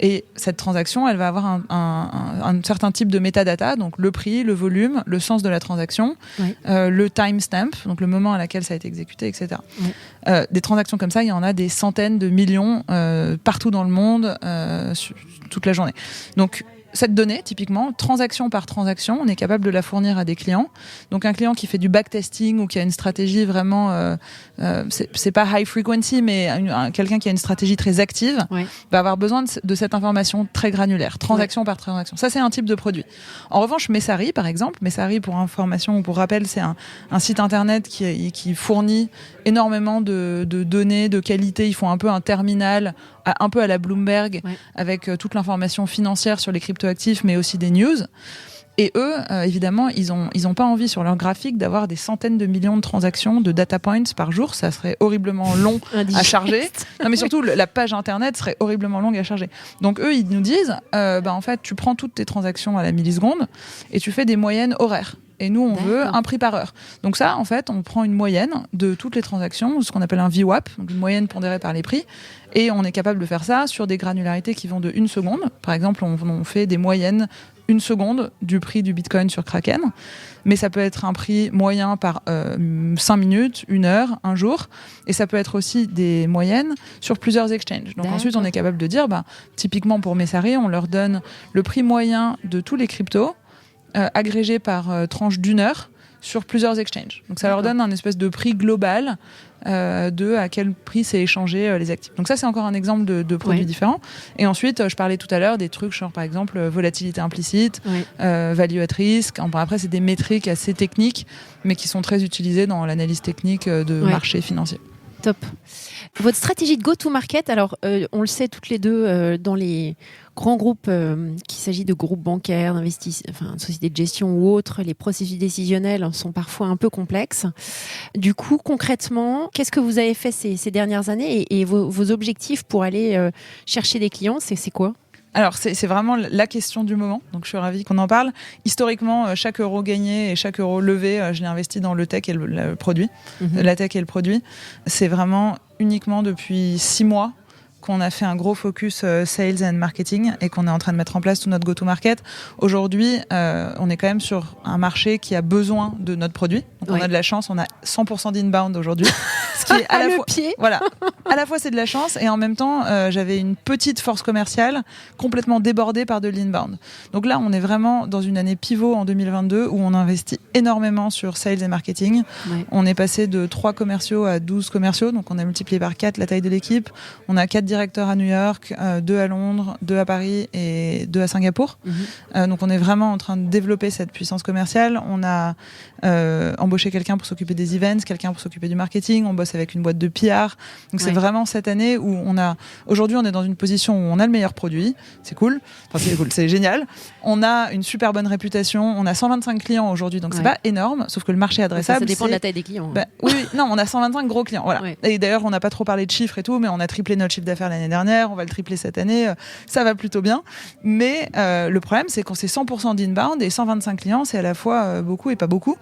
Et cette transaction, elle va avoir un certain type de métadata, donc le prix, le volume, le sens de la transaction, oui. Le timestamp, donc le moment à laquelle ça a été exécuté, etc. Oui. Des transactions comme ça, il y en a des centaines de millions partout dans le monde, toute la journée. Donc, cette donnée, typiquement, transaction par transaction, on est capable de la fournir à des clients. Donc un client qui fait du backtesting ou qui a une stratégie vraiment, c'est pas high frequency, mais quelqu'un qui a une stratégie très active, oui. va avoir besoin de cette information très granulaire, transaction oui. par transaction. Ça, c'est un type de produit. En revanche, Messari, par exemple, Messari, pour information ou pour rappel, c'est un site internet qui fournit énormément de données de qualité. Ils font un peu un terminal, un peu à la Bloomberg, ouais. avec toute l'information financière sur les cryptoactifs, mais aussi des news. Et eux, évidemment, ils ont pas envie sur leur graphique d'avoir des centaines de millions de transactions, de data points par jour. Ça serait horriblement long à charger. Non, mais surtout, la page internet serait horriblement longue à charger. Donc eux, ils nous disent, en fait, tu prends toutes tes transactions à la milliseconde et tu fais des moyennes horaires. Et nous, on veut un prix par heure. Donc ça, en fait, on prend une moyenne de toutes les transactions, ce qu'on appelle un VWAP, donc une moyenne pondérée par les prix, et on est capable de faire ça sur des granularités qui vont de 1 seconde. Par exemple, on fait des moyennes 1 seconde du prix du Bitcoin sur Kraken, mais ça peut être un prix moyen par 5 minutes, 1 heure, 1 jour, et ça peut être aussi des moyennes sur plusieurs exchanges. Donc ensuite, on est capable de dire, typiquement pour Messari, on leur donne le prix moyen de tous les cryptos, agrégé par tranche d'1 heure sur plusieurs exchanges. Donc ça leur donne un espèce de prix global de à quel prix c'est échangé les actifs. Donc ça, c'est encore un exemple de produits différents. Et ensuite, je parlais tout à l'heure des trucs genre par exemple volatilité implicite, value at risk. Après, c'est des métriques assez techniques, mais qui sont très utilisées dans l'analyse technique de marché financier. Top. Votre stratégie de go-to-market, alors on le sait toutes les deux dans les grands groupes, qu'il s'agit de groupes bancaires, sociétés de gestion ou autres, les processus décisionnels sont parfois un peu complexes. Du coup, concrètement, qu'est-ce que vous avez fait ces dernières années et vos objectifs pour aller chercher des clients, c'est quoi ? Alors, c'est vraiment la question du moment, donc je suis ravie qu'on en parle. Historiquement, chaque euro gagné et chaque euro levé, je l'ai investi dans le tech et le produit. La tech et le produit. C'est vraiment uniquement depuis 6 mois qu'on a fait un gros focus sales and marketing et qu'on est en train de mettre en place tout notre go-to-market. Aujourd'hui, on est quand même sur un marché qui a besoin de notre produit. Donc on a de la chance, on a 100% d'inbound aujourd'hui. Ce qui est à la fois, voilà, à la fois c'est de la chance et en même temps, j'avais une petite force commerciale complètement débordée par de l'inbound. Donc là, on est vraiment dans une année pivot en 2022 où on investit énormément sur sales et marketing. Ouais. On est passé de 3 commerciaux à 12 commerciaux, donc on a multiplié par 4 la taille de l'équipe. On a 4 directeurs à New York, 2 à Londres, 2 à Paris et 2 à Singapour. Donc on est vraiment en train de développer cette puissance commerciale. On a embauché quelqu'un pour s'occuper des events, quelqu'un pour s'occuper du marketing. On bosse avec une boîte de PR. Donc c'est vraiment cette année où aujourd'hui on est dans une position où on a le meilleur produit. C'est cool. Enfin c'est cool, c'est génial. On a une super bonne réputation. On a 125 clients aujourd'hui, donc c'est pas énorme. Sauf que le marché adressable, ça dépend de la taille des clients. Oui, non, on a 125 gros clients. Voilà. Ouais. Et d'ailleurs, on n'a pas trop parlé de chiffres et tout, mais on a triplé notre chiffre d'affaires l'année dernière. On va le tripler cette année. Ça va plutôt bien. Mais le problème, c'est qu'on c'est 100% d'inbound et 125 clients, c'est à la fois beaucoup et pas beaucoup.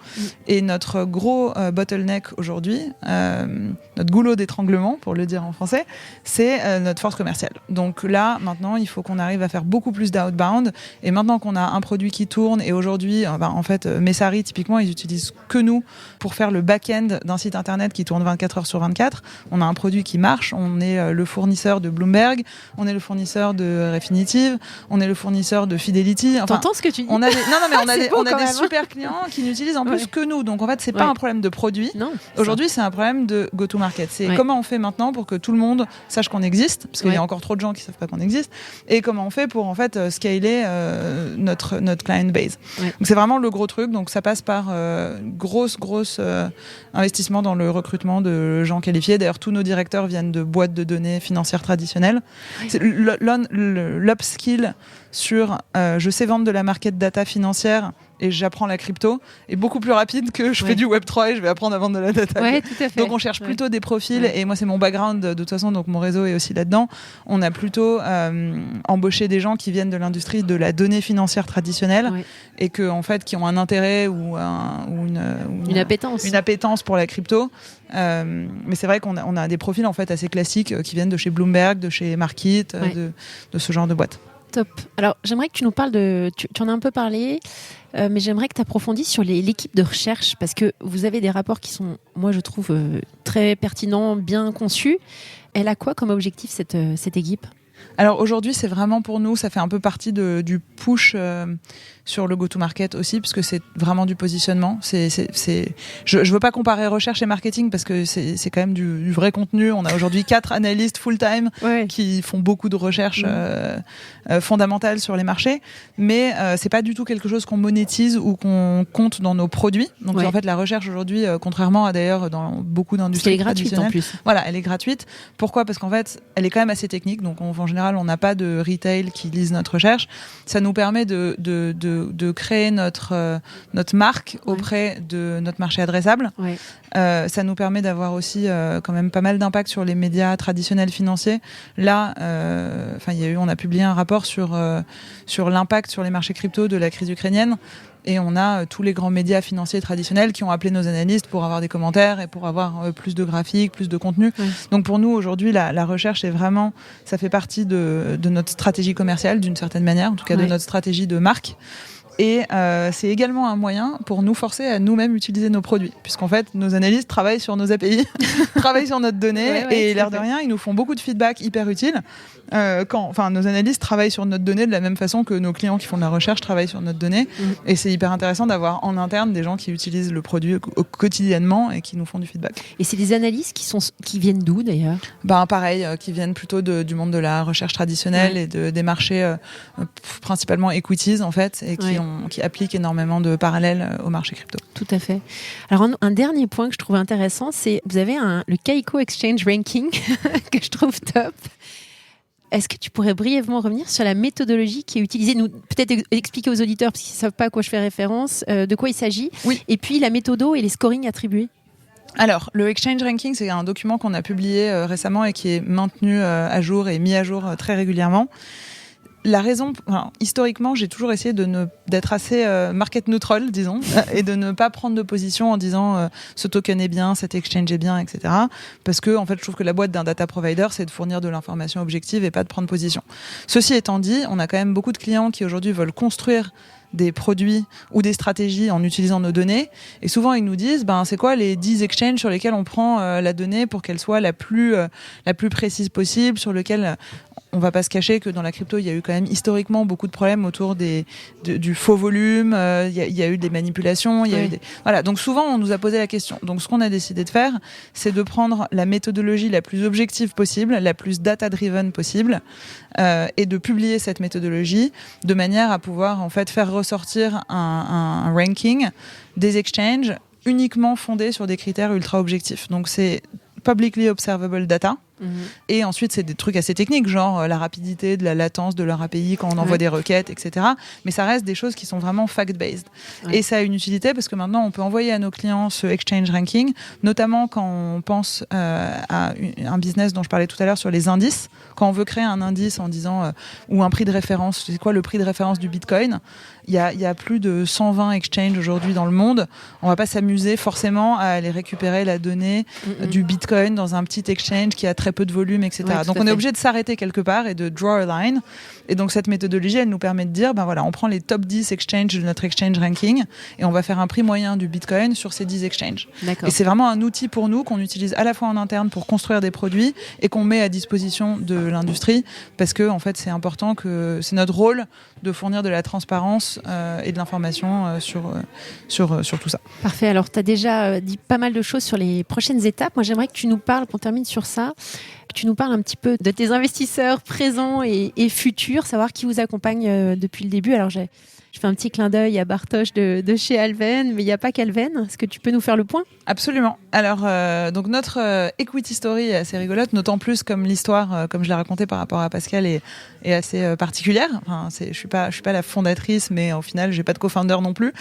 Et notre gros bottleneck aujourd'hui, notre goulot d'étranglement, pour le dire en français, c'est notre force commerciale. Donc là, maintenant, il faut qu'on arrive à faire beaucoup plus d'outbound. Et maintenant qu'on a un produit qui tourne, et aujourd'hui, en fait, Messari, typiquement, ils utilisent que nous pour faire le back-end d'un site internet qui tourne 24 heures sur 24. On a un produit qui marche. On est le fournisseur de Bloomberg, on est le fournisseur de Refinitiv, on est le fournisseur de Fidelity. T'entends ce que tu dis? On a des super clients qui n'utilisent en plus que nous. Donc en fait, c'est pas un problème de produit. Non, aujourd'hui, c'est un problème de go-to-market. C'est comment on fait maintenant pour que tout le monde sache qu'on existe, parce qu'il y a encore trop de gens qui savent pas qu'on existe, et comment on fait pour en fait scaler notre client base. Donc c'est vraiment le gros truc. Donc ça passe par gros investissement dans le recrutement de gens qualifiés. D'ailleurs, tous nos directeurs viennent de boîtes de données financières traditionnelles. C'est l'upskill sur je sais vendre de la market data financière et j'apprends la crypto est beaucoup plus rapide que je fais du Web3 et je vais apprendre à vendre de la data. Ouais, tout à fait. Donc on cherche plutôt des profils, et moi c'est mon background de toute façon, donc mon réseau est aussi là-dedans. On a plutôt embauché des gens qui viennent de l'industrie de la donnée financière traditionnelle et que, en fait, qui ont un intérêt ou une appétence pour la crypto. Mais c'est vrai qu'on a des profils en fait assez classiques qui viennent de chez Bloomberg, de chez Markit, de ce genre de boîte. Top. Alors, j'aimerais que tu nous parles tu en as un peu parlé, mais j'aimerais que tu approfondisses sur l'équipe de recherche, parce que vous avez des rapports qui sont, moi, je trouve, très pertinents, bien conçus. Elle a quoi comme objectif, cette équipe ? Alors aujourd'hui, c'est vraiment pour nous, ça fait un peu partie du push sur le go-to-market aussi, puisque c'est vraiment du positionnement. Je veux pas comparer recherche et marketing parce que c'est quand même du vrai contenu. On a aujourd'hui 4 analystes full-time qui font beaucoup de recherches fondamentales sur les marchés, mais c'est pas du tout quelque chose qu'on monétise ou qu'on compte dans nos produits. Donc en fait, la recherche aujourd'hui, contrairement à d'ailleurs dans beaucoup d'industries traditionnelles, elle est gratuite en plus. Voilà, elle est gratuite. Pourquoi ? Parce qu'en fait, elle est quand même assez technique. Donc en général, on n'a pas de retail qui lise notre recherche. Ça nous permet de créer notre marque auprès de notre marché adressable. Ça nous permet d'avoir aussi quand même pas mal d'impact sur les médias traditionnels financiers. Là, on a publié un rapport sur l'impact sur les marchés crypto de la crise ukrainienne. Et on a tous les grands médias financiers traditionnels qui ont appelé nos analystes pour avoir des commentaires et pour avoir plus de graphiques, plus de contenu. Donc pour nous, aujourd'hui, la recherche, ça fait partie de notre stratégie commerciale, d'une certaine manière, en tout cas de notre stratégie de marque. Et c'est également un moyen pour nous forcer à nous-mêmes utiliser nos produits, puisqu'en fait, nos analystes travaillent sur nos API, travaillent sur notre donnée, et l'air de rien, ils nous font beaucoup de feedback hyper utile. Nos analystes travaillent sur notre donnée de la même façon que nos clients qui font de la recherche travaillent sur notre donnée. Et c'est hyper intéressant d'avoir en interne des gens qui utilisent le produit quotidiennement et qui nous font du feedback. Et c'est des analystes qui viennent d'où d'ailleurs ? Pareil, qui viennent plutôt du monde de la recherche traditionnelle et des marchés principalement equities en fait, et qui appliquent énormément de parallèles au marché crypto. Tout à fait. Alors un dernier point que je trouve intéressant, c'est vous avez le Kaiko Exchange Ranking que je trouve top. Est-ce que tu pourrais brièvement revenir sur la méthodologie qui est utilisée, peut-être expliquer aux auditeurs, parce qu'ils ne savent pas à quoi je fais référence, de quoi il s'agit, et puis la méthodo et les scorings attribués. Alors, le Exchange Ranking, c'est un document qu'on a publié récemment et qui est maintenu à jour et mis à jour très régulièrement. La raison, historiquement, j'ai toujours essayé d'être assez market neutral, disons, et de ne pas prendre de position en disant ce token est bien, cet exchange est bien, etc. Parce que, en fait, je trouve que la boîte d'un data provider, c'est de fournir de l'information objective et pas de prendre position. Ceci étant dit, on a quand même beaucoup de clients qui aujourd'hui veulent construire des produits ou des stratégies en utilisant nos données, et souvent ils nous disent c'est quoi les 10 exchanges sur lesquels on prend la donnée pour qu'elle soit la plus précise possible, sur lequel on va pas se cacher que dans la crypto il y a eu quand même historiquement beaucoup de problèmes autour du faux volume, il y a eu des manipulations, voilà, donc souvent on nous a posé la question. Donc ce qu'on a décidé de faire, c'est de prendre la méthodologie la plus objective possible, la plus data driven possible, et de publier cette méthodologie de manière à pouvoir en fait faire ressortir un ranking des exchanges uniquement fondé sur des critères ultra objectifs. Donc c'est publicly observable data. Et ensuite, c'est des trucs assez techniques, genre la rapidité de la latence de leur API quand on envoie des requêtes, etc. Mais ça reste des choses qui sont vraiment fact-based. Et ça a une utilité parce que maintenant, on peut envoyer à nos clients ce exchange ranking, notamment quand on pense à un business dont je parlais tout à l'heure sur les indices. Quand on veut créer un indice en disant, ou un prix de référence, c'est quoi le prix de référence du Bitcoin ? Il y a plus de 120 exchanges aujourd'hui dans le monde. On va pas s'amuser forcément à aller récupérer la donnée du Bitcoin dans un petit exchange qui a très peu de volume, etc. Ouais, donc on est obligé de s'arrêter quelque part et de draw a line. Et donc cette méthodologie, elle nous permet de dire, on prend les top 10 exchanges de notre exchange ranking et on va faire un prix moyen du Bitcoin sur ces 10 exchanges. D'accord. Et c'est vraiment un outil pour nous qu'on utilise à la fois en interne pour construire des produits et qu'on met à disposition de l'industrie parce que en fait c'est important, que c'est notre rôle de fournir de la transparence et de l'information sur tout ça. Parfait. Alors, tu as déjà dit pas mal de choses sur les prochaines étapes. Moi, j'aimerais que tu nous parles, qu'on termine sur ça, que tu nous parles un petit peu de tes investisseurs présents et futurs, savoir qui vous accompagne depuis le début. Alors, je fais un petit clin d'œil à Bartosz de chez Alven, mais il n'y a pas qu'Alven. Est-ce que tu peux nous faire le point ? Absolument. Alors, donc notre equity story est assez rigolote, d'autant plus comme l'histoire, comme je l'ai raconté par rapport à Pascal, est assez particulière. Enfin, je suis pas la fondatrice, mais au final, j'ai pas de co-founder non plus.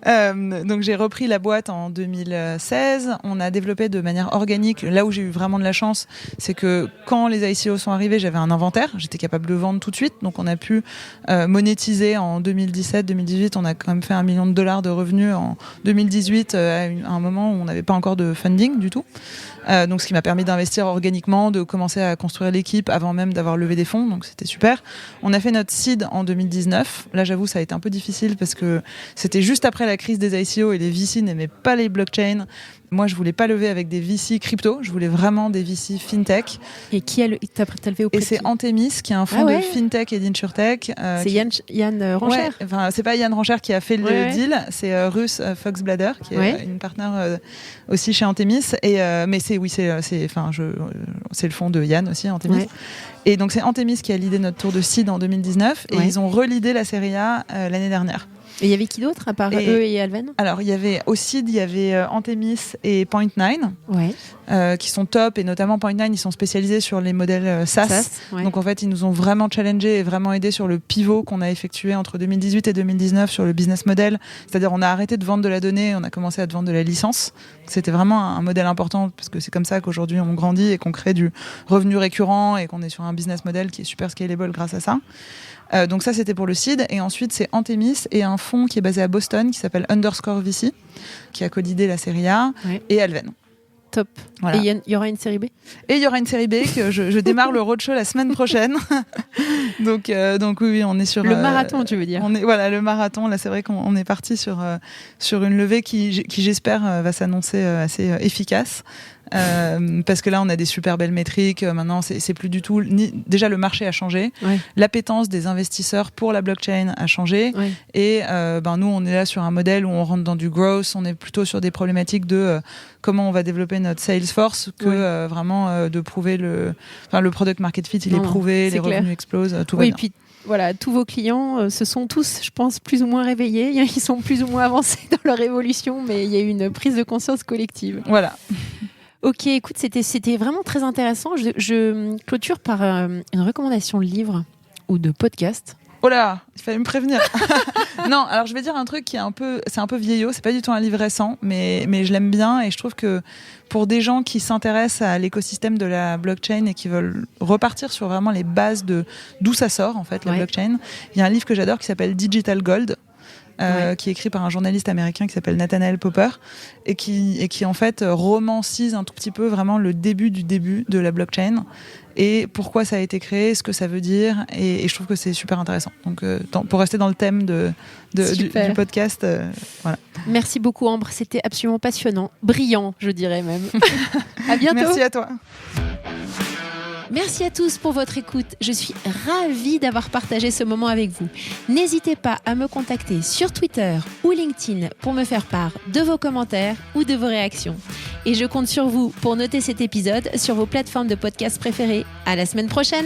Donc j'ai repris la boîte en 2016. On a développé de manière organique. Là où j'ai eu vraiment de la chance, c'est que quand les ICO sont arrivés, j'avais un inventaire. J'étais capable de vendre tout de suite. Donc on a pu monétiser en 2017-2018. On a quand même fait $1 million de revenus en 2018 à un moment où on n'avait pas encore de funding du tout. Donc ce qui m'a permis d'investir organiquement, de commencer à construire l'équipe avant même d'avoir levé des fonds, donc c'était super. On a fait notre seed en 2019. Là, j'avoue, ça a été un peu difficile parce que c'était juste après la crise des ICO et les VC n'aimaient pas les blockchains. Moi, je voulais pas lever avec des VC crypto, je voulais vraiment des VC fintech. Et qui t'a levé auprès de qui ? Et c'est Antemis, qui est un fonds de fintech et d'insurtech. C'est Yann Rancher. Ouais, enfin, c'est pas Yann Rancher qui a fait le deal, c'est Russ Fox-Blader, qui est une partenaire aussi chez Antemis. Mais c'est le fonds de Yann aussi, Antemis. Ouais. Et donc c'est Antemis qui a leadé notre tour de seed en 2019 et ils ont relidé la série A l'année dernière. Et il y avait qui d'autre à part eux et Alven ? Alors il y avait Antemis et Point9 qui sont top, et notamment Point9 ils sont spécialisés sur les modèles SaaS. Donc en fait ils nous ont vraiment challengé et vraiment aidé sur le pivot qu'on a effectué entre 2018 et 2019 sur le business model. C'est-à-dire on a arrêté de vendre de la donnée, on a commencé à vendre de la licence. C'était vraiment un modèle important parce que c'est comme ça qu'aujourd'hui on grandit et qu'on crée du revenu récurrent et qu'on est sur un business model qui est super scalable grâce à ça. Donc ça c'était pour le seed, et ensuite c'est Antemis et un fonds qui est basé à Boston qui s'appelle Underscore VC qui a co-lidé la série A et Alven. Top. Voilà. Et il y aura une série B ? Et il y aura une série B que je démarre le roadshow la semaine prochaine. donc oui, on est sur le marathon, tu veux dire ? Le marathon. Là, c'est vrai qu'on est parti sur une levée qui j'espère va s'annoncer assez efficace. Parce que là on a des super belles métriques. Maintenant c'est plus du tout déjà le marché a changé, l'appétence des investisseurs pour la blockchain a changé, et nous on est là sur un modèle où on rentre dans du growth, on est plutôt sur des problématiques de comment on va développer notre sales force que vraiment de prouver le product market fit il est prouvé, les revenus explosent, tout va bien. Puis voilà, tous vos clients se sont tous, je pense, plus ou moins réveillés. Ils sont plus ou moins avancés dans leur évolution, mais il y a eu une prise de conscience collective. Voilà. Ok, écoute, c'était vraiment très intéressant. Je clôture par une recommandation de livre ou de podcast. Oh là, il fallait me prévenir. Non, alors je vais dire un truc c'est un peu vieillot, c'est pas du tout un livre récent, mais je l'aime bien, et je trouve que pour des gens qui s'intéressent à l'écosystème de la blockchain et qui veulent repartir sur vraiment les bases de d'où ça sort en fait la blockchain, il y a un livre que j'adore qui s'appelle Digital Gold. Qui est écrit par un journaliste américain qui s'appelle Nathaniel Popper et qui en fait romancise un tout petit peu vraiment le début de la blockchain et pourquoi ça a été créé, ce que ça veut dire, et je trouve que c'est super intéressant. Donc pour rester dans le thème du podcast, voilà. Merci beaucoup Ambre, c'était absolument passionnant, brillant je dirais même. À bientôt. Merci à toi. Merci à tous pour votre écoute. Je suis ravie d'avoir partagé ce moment avec vous. N'hésitez pas à me contacter sur Twitter ou LinkedIn pour me faire part de vos commentaires ou de vos réactions. Et je compte sur vous pour noter cet épisode sur vos plateformes de podcast préférées. À la semaine prochaine!